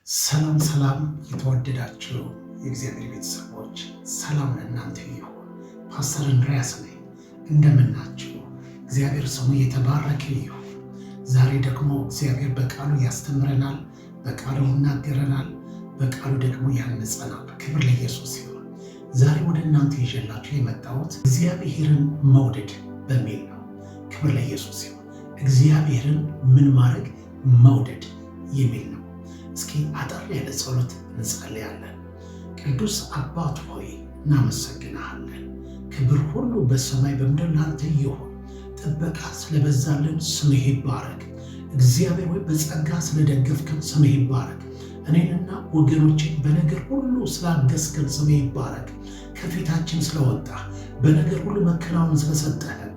ሰላም ሰላም የተወደዳችሁ የእግዚአብሔር ቤተሰቦች ሰላም ለእናንተ ይሁን። ፓስተር እንድሪያስ ነኝ። እንደምናችሁ? እግዚአብሔር ስሙ የተባረከ ይሁን። ዛሬ ደግሞ እግዚአብሔር በቃሉ ያስተምረናል፣ በቃሉ ይናገረናል፣ በቃሉ ደግሞ ያንጸናል። ክብር ለኢየሱስ ይሁን። ዛሬ ወደ እናንተ ይዤላችሁ የመጣሁት እግዚአብሔርን መውደድ በሚል ነው። ክብር ለኢየሱስ ይሁን። እግዚአብሔርን ምን ማድረግ መውደድ የሚል ነው። እስኪ አጠር ያለ ጸሎት እንጸልያለን። ቅዱስ አባት ሆይ እናመሰግናለን። ክብር ሁሉ በሰማይ በምድር ላንተ ይሁን። ጥበቃ ስለበዛልን ስምህ ይባረክ። እግዚአብሔር ሆይ በጸጋ ስለደገፍከን ስምህ ይባረክ። እኔንና ወገኖችን በነገር ሁሉ ስላገዝከን ስምህ ይባረክ። ከፊታችን ስለወጣ በነገር ሁሉ መከናወን ስለሰጠህን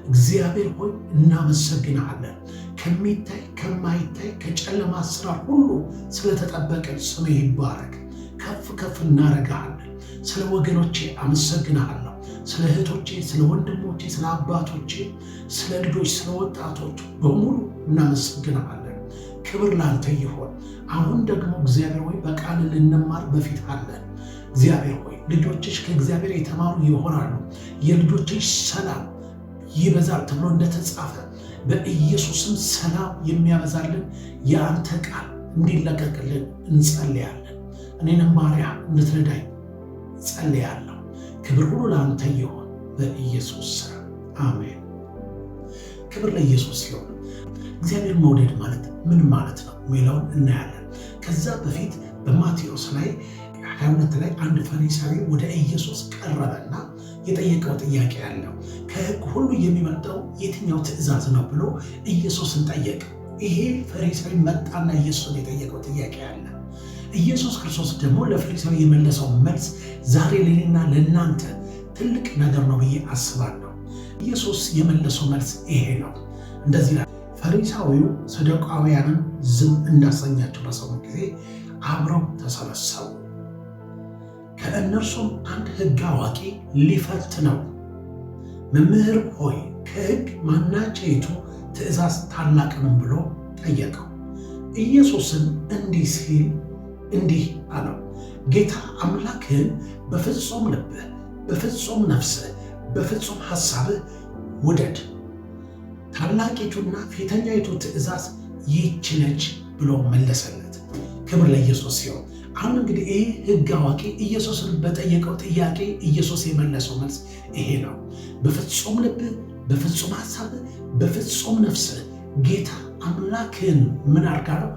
እግዚአብሔር ሆይ እናመሰግናለን። ከሚታይ ከማይታይ ከጨለማ ስራ ሁሉ ስለተጠበቀን ስምህ ይባረክ። ከፍ ከፍ እናረጋለን። ስለ ወገኖቼ አመሰግናለሁ። ስለ እህቶቼ፣ ስለ ወንድሞቼ፣ ስለ አባቶቼ፣ ስለ ልጆች፣ ስለ ወጣቶች በሙሉ እናመሰግናለን። ክብር ላንተ ይሆን። አሁን ደግሞ እግዚአብሔር ሆይ በቃል ልንማር በፊት አለን። እግዚአብሔር ሆይ ልጆችሽ ከእግዚአብሔር የተማሩ ይሆናሉ፣ የልጆችሽ ሰላም ይበዛል ተብሎ እንደተጻፈ በኢየሱስም ሰላም የሚያበዛልን የአንተ ቃል እንዲለቀቅልን እንጸልያለን። እኔንም ባሪያ እንድትረዳኝ ጸልያለሁ። ክብር ሁሉ ለአንተ ይሆን በኢየሱስ ስም አሜን። ክብር ለኢየሱስ ይሁን። እግዚአብሔር መውደድ ማለት ምን ማለት ነው የሚለውን እናያለን። ከዛ በፊት በማቴዎስ ላይ 22 ላይ አንድ ፈሪሳዊ ወደ ኢየሱስ ቀረበና የጠየቀው ጥያቄ ያለው ከሕግ ሁሉ የሚበልጠው የትኛው ትእዛዝ ነው ብሎ ኢየሱስን ጠየቀ። ይሄ ፈሪሳዊ መጣና ኢየሱስን የጠየቀው ጥያቄ ያለ ኢየሱስ ክርስቶስ ደግሞ ለፈሪሳዊ የመለሰው መልስ ዛሬ ለኔና ለእናንተ ትልቅ ነገር ነው ብዬ አስባለሁ። ኢየሱስ የመለሰው መልስ ይሄ ነው። እንደዚህ ላይ ፈሪሳዊው ሰዱቃውያንን ዝም እንዳሰኛቸው በሰሙ ጊዜ አብረው ተሰበሰቡ። ከእነርሱም አንድ ሕግ አዋቂ ሊፈትነው መምህር ሆይ ከሕግ ማናቸይቱ ትእዛዝ ታላቅ ነው ብሎ ጠየቀው። ኢየሱስን እንዲህ ሲል እንዲህ አለው፣ ጌታ አምላክህን በፍጹም ልብህ፣ በፍጹም ነፍስህ፣ በፍጹም ሐሳብህ ውደድ። ታላቂቱና ፊተኛይቱ ትእዛዝ ይህች ነች ብሎ መለሰለት። ክብር ለኢየሱስ ሲሆን አሁን እንግዲህ ይህ ሕግ አዋቂ ኢየሱስን በጠየቀው ጥያቄ ኢየሱስ የመለሰው መልስ ይሄ ነው። በፍጹም ልብህ፣ በፍጹም ሐሳብህ፣ በፍጹም ነፍስህ ጌታ አምላክህን ምን አድርጋለው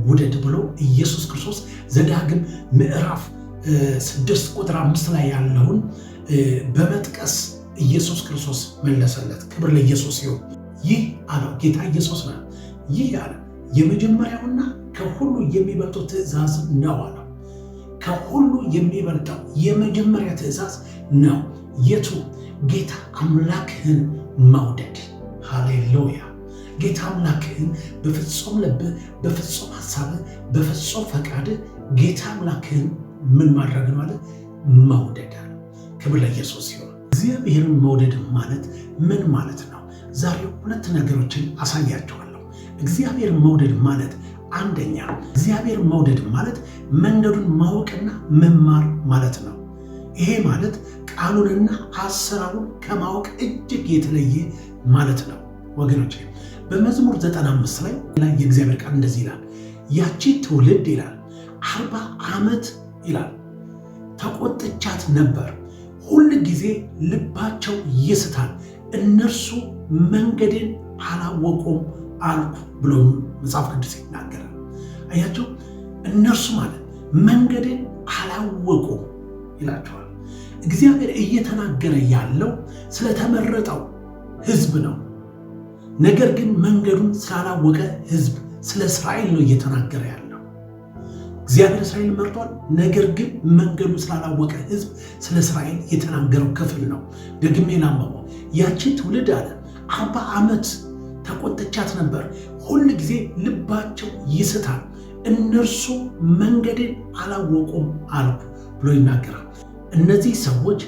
ውደድ ብሎ ኢየሱስ ክርስቶስ ዘዳግም ምዕራፍ 6 ቁጥር 5 ላይ ያለውን በመጥቀስ ኢየሱስ ክርስቶስ መለሰለት። ክብር ለኢየሱስ ይሁን። ይህ አለው ጌታ ኢየሱስ ነው። ይህ አለ የመጀመሪያውና ከሁሉ የሚበልጠው ትእዛዝ ነው አለው። ከሁሉ የሚበልጠው የመጀመሪያ ትእዛዝ ነው። የቱ? ጌታ አምላክህን መውደድ። ሃሌሉያ! ጌታ አምላክህን በፍጹም ልብህ፣ በፍጹም ሐሳብህ፣ በፍጹም ፈቃድህ ጌታ አምላክህን ምን ማድረግ ማለት መውደድ አለ። ክብር ለኢየሱስ ይሁን። እግዚአብሔርን መውደድ ማለት ምን ማለት ነው? ዛሬ ሁለት ነገሮችን አሳያችኋለሁ። እግዚአብሔርን መውደድ ማለት አንደኛ እግዚአብሔር መውደድ ማለት መንገዱን ማወቅና መማር ማለት ነው። ይሄ ማለት ቃሉንና አሰራሩን ከማወቅ እጅግ የተለየ ማለት ነው። ወገኖች በመዝሙር 95 ላይ የእግዚአብሔር ቃል እንደዚህ ይላል፣ ያቺ ትውልድ ይላል 40 ዓመት ይላል ተቆጥቻት ነበር፣ ሁል ጊዜ ልባቸው ይስታል፣ እነርሱ መንገድን አላወቁም አልኩ ብሎ መጽሐፍ ቅዱስ ይናገራል። አያቸው እነርሱ ማለት መንገድን አላወቁም ይላቸዋል። እግዚአብሔር እየተናገረ ያለው ስለተመረጠው ሕዝብ ነው። ነገር ግን መንገዱን ስላላወቀ ሕዝብ ስለ እስራኤል ነው እየተናገረ ያለው። እግዚአብሔር እስራኤል መርጧል። ነገር ግን መንገዱን ስላላወቀ ሕዝብ ስለ እስራኤል የተናገረው ክፍል ነው። ደግሜ ላንብበው። ያቺ ትውልድ አለ 40 ዓመት ተቆጥቻት ነበር፣ ሁል ጊዜ ልባቸው ይስታል፣ እነርሱ መንገድን አላወቁም አልኩ ብሎ ይናገራል። እነዚህ ሰዎች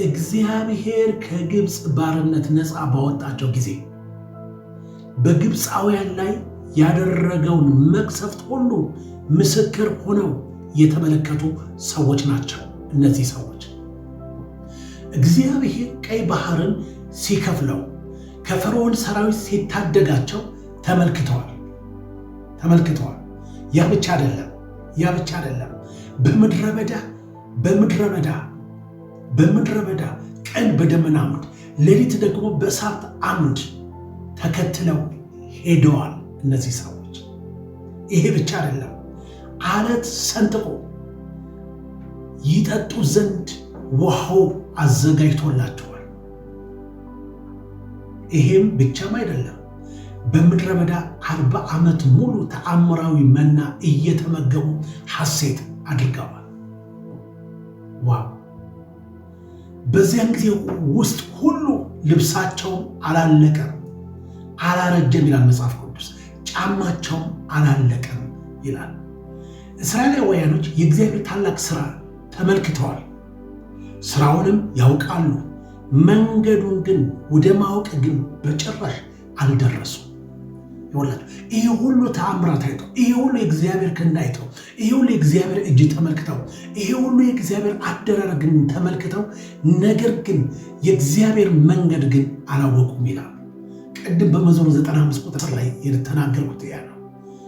እግዚአብሔር ከግብፅ ባርነት ነፃ ባወጣቸው ጊዜ በግብፃውያን ላይ ያደረገውን መቅሰፍት ሁሉ ምስክር ሆነው የተመለከቱ ሰዎች ናቸው። እነዚህ ሰዎች እግዚአብሔር ቀይ ባህርን ሲከፍለው ከፈርዖን ሰራዊት ሲታደጋቸው ተመልክተዋል። ያ ብቻ አይደለም። በምድረ በዳ ቀን በደመና አምድ፣ ሌሊት ደግሞ በእሳት አምድ ተከትለው ሄደዋል እነዚህ ሰዎች። ይሄ ብቻ አይደለም፣ አለት ሰንጥቆ ይጠጡ ዘንድ ውሃው አዘጋጅቶላቸዋል። ይሄም ብቻም አይደለም፣ በምድረ በዳ 40 ዓመት ሙሉ ተአምራዊ መና እየተመገቡ ሐሴት አድርገዋል። ዋው! በዚያን ጊዜ ውስጥ ሁሉ ልብሳቸውም አላለቀም አላረጀም ይላል መጽሐፍ ቅዱስ። ጫማቸውም አላለቀም ይላል። እስራኤላውያኖች የእግዚአብሔር ታላቅ ሥራ ተመልክተዋል። ሥራውንም ያውቃሉ። መንገዱን ግን ወደ ማወቅ ግን በጭራሽ አልደረሱም። ይወላችሁ ይሄ ሁሉ ተአምራት አይተው፣ ይሄ ሁሉ የእግዚአብሔር ክንድ አይተው፣ ይሄ ሁሉ የእግዚአብሔር እጅ ተመልክተው፣ ይሄ ሁሉ የእግዚአብሔር አደራረግን ተመልክተው፣ ነገር ግን የእግዚአብሔር መንገድ ግን አላወቁም ይላል። ቅድም በመዝሙር 95 ቁጥር ላይ የተናገርኩት ያ ነው።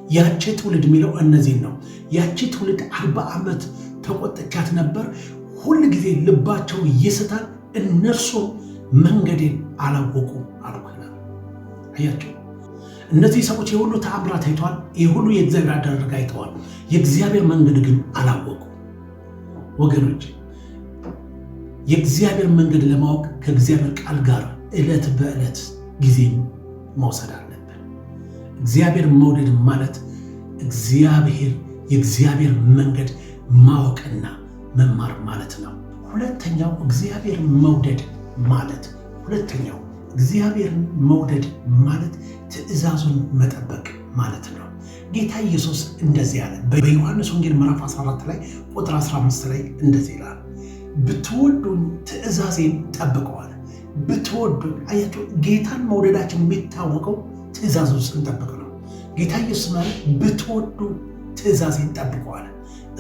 ያቺ ትውልድ የሚለው እነዚህን ነው። ያቺ ትውልድ 40 ዓመት ተቆጥቻት ነበር፣ ሁል ጊዜ ልባቸው ይስታል፣ እነርሱም መንገዴን አላወቁም አልኩናል። አያቸው እነዚህ ሰዎች የሁሉ ተአምራት አይተዋል። የሁሉ የእግዚአብሔር አደራረግ አይተዋል። የእግዚአብሔር መንገድ ግን አላወቁ። ወገኖች የእግዚአብሔር መንገድ ለማወቅ ከእግዚአብሔር ቃል ጋር ዕለት በዕለት ጊዜ መውሰድ አለብን። እግዚአብሔር መውደድ ማለት የእግዚአብሔር መንገድ ማወቅና መማር ማለት ነው። ሁለተኛው እግዚአብሔርን መውደድ ማለት ትእዛዙን መጠበቅ ማለት ነው። ጌታ ኢየሱስ እንደዚህ አለ። በዮሐንስ ወንጌል ምዕራፍ 14 ላይ ቁጥር 15 ላይ እንደዚህ ይላል፣ ብትወዱኝ ትእዛዜን ጠብቀዋል። ብትወዱኝ። አያችሁ፣ ጌታን መውደዳችን የሚታወቀው ትእዛዙን ስንጠብቅ ነው። ጌታ ኢየሱስ ማለት ብትወዱ ትእዛዜን ጠብቀዋል።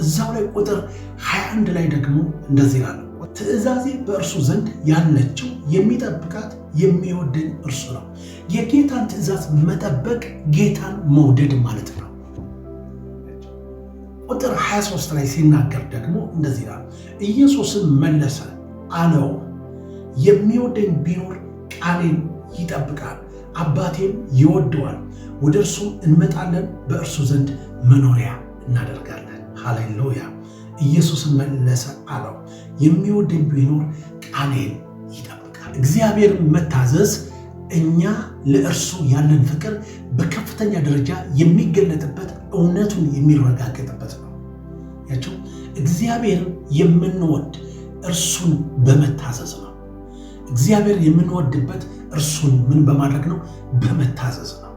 እዛው ላይ ቁጥር 21 ላይ ደግሞ እንደዚህ ይላል፣ ትእዛዜ በእርሱ ዘንድ ያለችው የሚጠብቃት የሚወደኝ እርሱ ነው። የጌታን ትእዛዝ መጠበቅ ጌታን መውደድ ማለት ነው። ቁጥር 23 ላይ ሲናገር ደግሞ እንደዚህ ይላል፣ ኢየሱስም መለሰ አለው፣ የሚወደኝ ቢኖር ቃሌን ይጠብቃል፣ አባቴም ይወደዋል፣ ወደ እርሱ እንመጣለን፣ በእርሱ ዘንድ መኖሪያ እናደርጋለን። ሃሌሉያ! ኢየሱስም መለሰ አለው፣ የሚወደኝ ቢኖር ቃሌን ይጠብቃል። እግዚአብሔር መታዘዝ እኛ ለእርሱ ያለን ፍቅር በከፍተኛ ደረጃ የሚገለጥበት፣ እውነቱን የሚረጋገጥበት ነው። ያቸው እግዚአብሔር የምንወድ እርሱን በመታዘዝ ነው። እግዚአብሔር የምንወድበት እርሱን ምን በማድረግ ነው? በመታዘዝ ነው።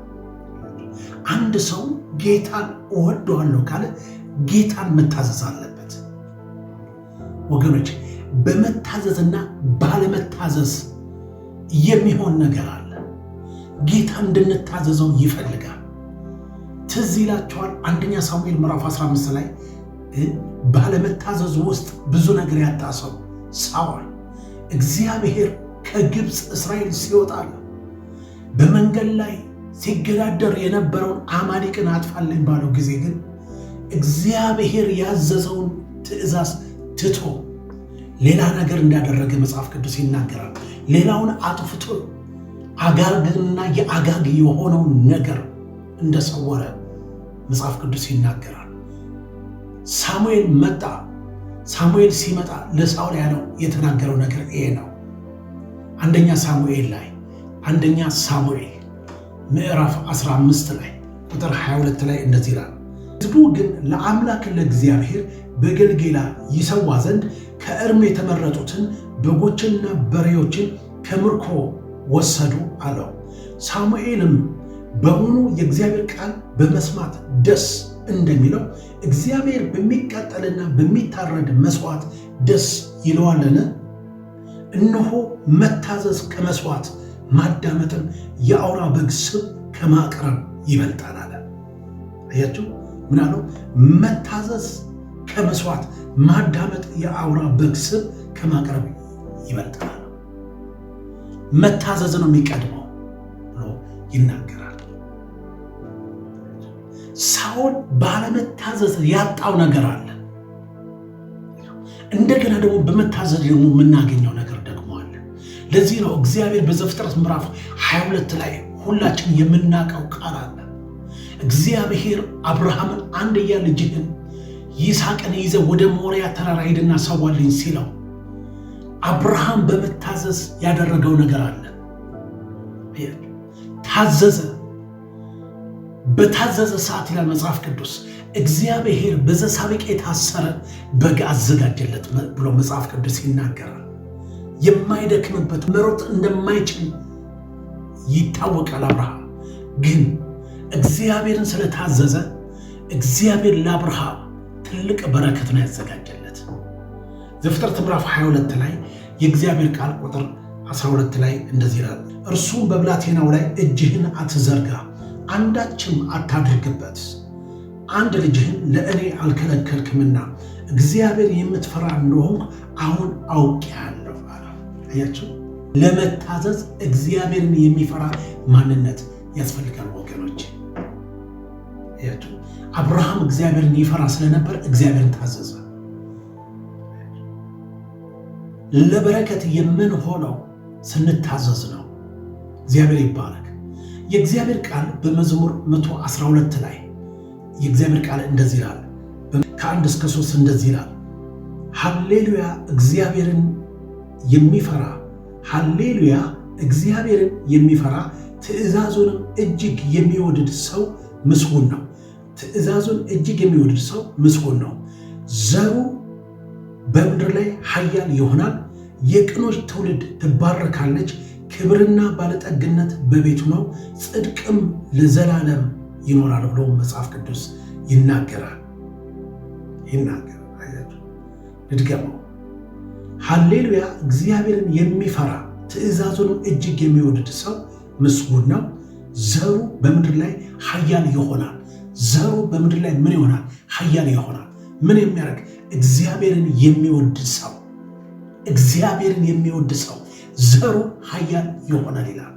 አንድ ሰው ጌታን እወደዋለሁ ካለ ጌታን መታዘዝ አለበት። ወገኖች በመታዘዝና ባለመታዘዝ የሚሆን ነገር አለ። ጌታ እንድንታዘዘው ይፈልጋል። ትዝ ይላችኋል 1 ሳሙኤል ምዕራፍ 15 ላይ ባለመታዘዝ ውስጥ ብዙ ነገር ያጣ ሰው ሳኦል እግዚአብሔር ከግብፅ እስራኤል ሲወጣል በመንገድ ላይ ሲገዳደር የነበረውን አማሌቅን አጥፋልኝ ባለው ጊዜ ግን እግዚአብሔር ያዘዘውን ትእዛዝ ትቶ ሌላ ነገር እንዳደረገ መጽሐፍ ቅዱስ ይናገራል። ሌላውን አጥፍቶ አጋግና የአጋግ የሆነውን ነገር እንደሰወረ መጽሐፍ ቅዱስ ይናገራል። ሳሙኤል መጣ። ሳሙኤል ሲመጣ ለሳኦል ያለው የተናገረው ነገር ይሄ ነው። 1 ሳሙኤል ምዕራፍ 15 ላይ ቁጥር 22 ላይ እንደዚህ ይላል፣ ሕዝቡ ግን ለአምላክ ለእግዚአብሔር በገልጌላ ይሰዋ ዘንድ ከእርም የተመረጡትን በጎችንና በሬዎችን ከምርኮ ወሰዱ አለው። ሳሙኤልም በውኑ የእግዚአብሔር ቃል በመስማት ደስ እንደሚለው እግዚአብሔር በሚቃጠልና በሚታረድ መስዋዕት ደስ ይለዋልን? እነሆ መታዘዝ ከመስዋዕት ማዳመጥን የአውራ በግ ስብ ከማቅረብ ይበልጣል አለ። አያችሁ፣ ምን አለው? መታዘዝ ከመስዋዕት ማዳመጥ የአውራ በግ ስብ ከማቅረብ ይበልጣል። መታዘዝ ነው የሚቀድመው ብሎ ይናገራል። ሳኦል ባለመታዘዝ ያጣው ነገር አለ። እንደገና ደግሞ በመታዘዝ ደግሞ የምናገኘው ነገር ደግሞ አለ። ለዚህ ነው እግዚአብሔር በዘፍጥረት ምዕራፍ 22 ላይ ሁላችን የምናውቀው ቃል አለ። እግዚአብሔር አብርሃምን አንድያ ልጅህን ይስሐቅን ይዘህ ወደ ሞሪያ ተራራ ሂድና ሰዋልኝ ሲለው አብርሃም በመታዘዝ ያደረገው ነገር አለ። ታዘዘ። በታዘዘ ሰዓት ይላል መጽሐፍ ቅዱስ እግዚአብሔር በዘሳብቅ የታሰረ በግ አዘጋጀለት ብሎ መጽሐፍ ቅዱስ ይናገራል። የማይደክምበት መሮጥ እንደማይችል ይታወቃል። አብርሃም ግን እግዚአብሔርን ስለታዘዘ እግዚአብሔር ለአብርሃም ትልቅ በረከት ነው ያዘጋጀለት። ዘፍጥረት ምዕራፍ 22 ላይ የእግዚአብሔር ቃል ቁጥር 12 ላይ እንደዚህ ይላል፣ እርሱም በብላቴናው ላይ እጅህን አትዘርጋ፣ አንዳችም አታድርግበት፣ አንድ ልጅህን ለእኔ አልከለከልክምና እግዚአብሔር የምትፈራ እንደሆንኩ አሁን አውቄአለሁ አለ። አያችሁ፣ ለመታዘዝ እግዚአብሔርን የሚፈራ ማንነት ያስፈልጋል ወገኖች። አያችሁ፣ አብርሃም እግዚአብሔርን ይፈራ ስለነበር እግዚአብሔርን ታዘዘ። ለበረከት የምንሆነው ስንታዘዝ ነው። እግዚአብሔር ይባረክ። የእግዚአብሔር ቃል በመዝሙር 112 ላይ የእግዚአብሔር ቃል እንደዚህ ይላል፣ ከ1 እስከ 3 እንደዚህ ይላል፣ ሃሌሉያ እግዚአብሔርን የሚፈራ ሃሌሉያ እግዚአብሔርን የሚፈራ ትእዛዙንም እጅግ የሚወድድ ሰው ምስጉን ነው። ትእዛዙን እጅግ የሚወድድ ሰው ምስጉን ነው። ዘሩ በምድር ላይ ኃያል ይሆናል። የቅኖች ትውልድ ትባረካለች። ክብርና ባለጠግነት በቤቱ ነው፣ ጽድቅም ለዘላለም ይኖራል ብሎ መጽሐፍ ቅዱስ ይናገራል። አያችሁ፣ ልድገመው። ሃሌሉያ እግዚአብሔርን የሚፈራ ትእዛዙንም እጅግ የሚወድድ ሰው ምስጉን ነው። ዘሩ በምድር ላይ ኃያል ይሆናል። ዘሩ በምድር ላይ ምን ይሆናል? ኃያል ይሆናል። ምን የሚያደርግ? እግዚአብሔርን የሚወድ ሰው። እግዚአብሔርን የሚወድ ሰው ዘሩ ኃያል ይሆናል ይላል።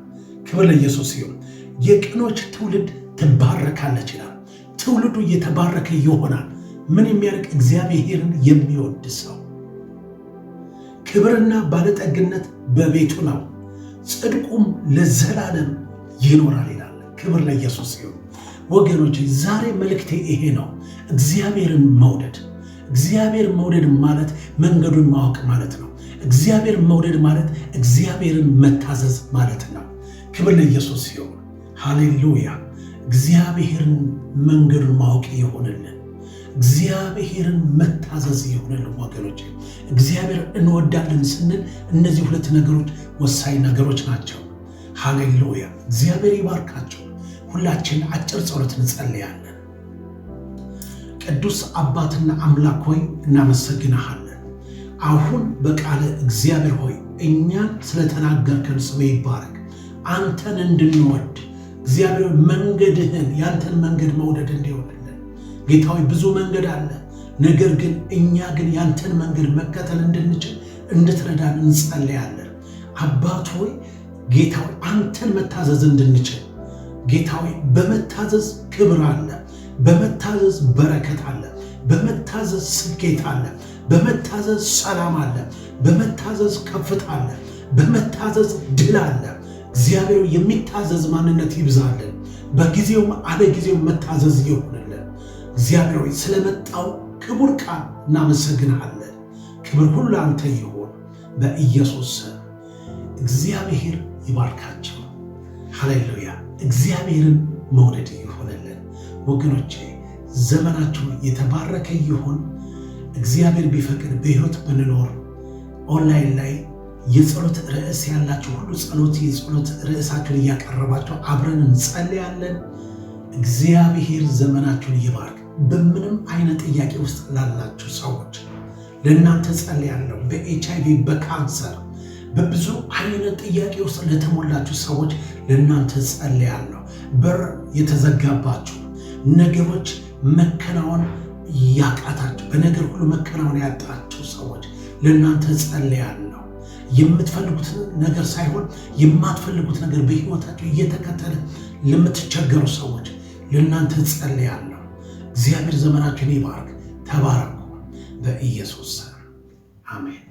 ክብር ለኢየሱስ ይሁን። የቅኖች ትውልድ ትባረካለች ይላል። ትውልዱ እየተባረከ ይሆናል። ምን የሚያደርግ? እግዚአብሔርን የሚወድ ሰው። ክብርና ባለጠግነት በቤቱ ነው፣ ጽድቁም ለዘላለም ይኖራል ይላል። ክብር ለኢየሱስ ይሁን። ወገኖች ዛሬ መልእክቴ ይሄ ነው። እግዚአብሔርን መውደድ። እግዚአብሔር መውደድ ማለት መንገዱን ማወቅ ማለት ነው። እግዚአብሔር መውደድ ማለት እግዚአብሔርን መታዘዝ ማለት ነው። ክብር ለኢየሱስ ይሁን። ሃሌሉያ። እግዚአብሔርን መንገዱን ማወቅ ይሆንልን። እግዚአብሔርን መታዘዝ ይሆንልን ወገኖች። እግዚአብሔር እንወዳለን ስንል እነዚህ ሁለት ነገሮች ወሳኝ ነገሮች ናቸው። ሃሌሉያ። እግዚአብሔር ይባርካቸው። ሁላችን አጭር ጸሎት እንጸልያለን። ቅዱስ አባትና አምላክ ሆይ እናመሰግንሃለን። አሁን በቃለ እግዚአብሔር ሆይ እኛን ስለተናገርከን ስም ይባረክ። አንተን እንድንወድ እግዚአብሔር መንገድህን ያንተን መንገድ መውደድ እንዲሆንልን ጌታዊ፣ ብዙ መንገድ አለ። ነገር ግን እኛ ግን ያንተን መንገድ መከተል እንድንችል እንድትረዳን እንጸልያለን። አባት ሆይ ጌታዊ፣ አንተን መታዘዝ እንድንችል ጌታዊ፣ በመታዘዝ ክብር አለ፣ በመታዘዝ በረከት አለ፣ በመታዘዝ ስኬት አለ፣ በመታዘዝ ሰላም አለ፣ በመታዘዝ ከፍታ አለ፣ በመታዘዝ ድል አለ። እግዚአብሔር የሚታዘዝ ማንነት ይብዛልን። በጊዜውም አለ ጊዜው መታዘዝ ይሆንልን። እግዚአብሔር ሆይ ስለመጣው ክቡር ቃል እናመሰግንሃለን። ክብር ሁሉ አንተ ይሆን በኢየሱስ ስም። እግዚአብሔር ይባርካቸው። ሃሌሉያ። እግዚአብሔርን መውደድ ይሆንልን ወገኖቼ። ዘመናችሁ የተባረከ ይሁን። እግዚአብሔር ቢፈቅድ በሕይወት ብንኖር ኦንላይን ላይ የጸሎት ርዕስ ያላችሁ ሁሉ የጸሎት ርዕሳችሁን እያቀረባችሁ አብረን እንጸልያለን። እግዚአብሔር ዘመናችሁን ይባርክ። በምንም አይነት ጥያቄ ውስጥ ላላችሁ ሰዎች ለእናንተ ጸልያለሁ። በኤችአይቪ፣ በካንሰር፣ በብዙ አይነት ጥያቄ ውስጥ ለተሞላችሁ ሰዎች ለእናንተ ጸልያለሁ። በር የተዘጋባችሁ ነገሮች መከናወን ያቃታችሁ፣ በነገር ሁሉ መከናወን ያጣችሁ ሰዎች ለእናንተ ጸልያለሁ። የምትፈልጉት ነገር ሳይሆን የማትፈልጉት ነገር በሕይወታችሁ እየተከተለ ለምትቸገሩ ሰዎች ለእናንተ ጸልያለሁ። እግዚአብሔር ዘመናችሁን ይባርክ። ተባረኩ በኢየሱስ ስም አሜን።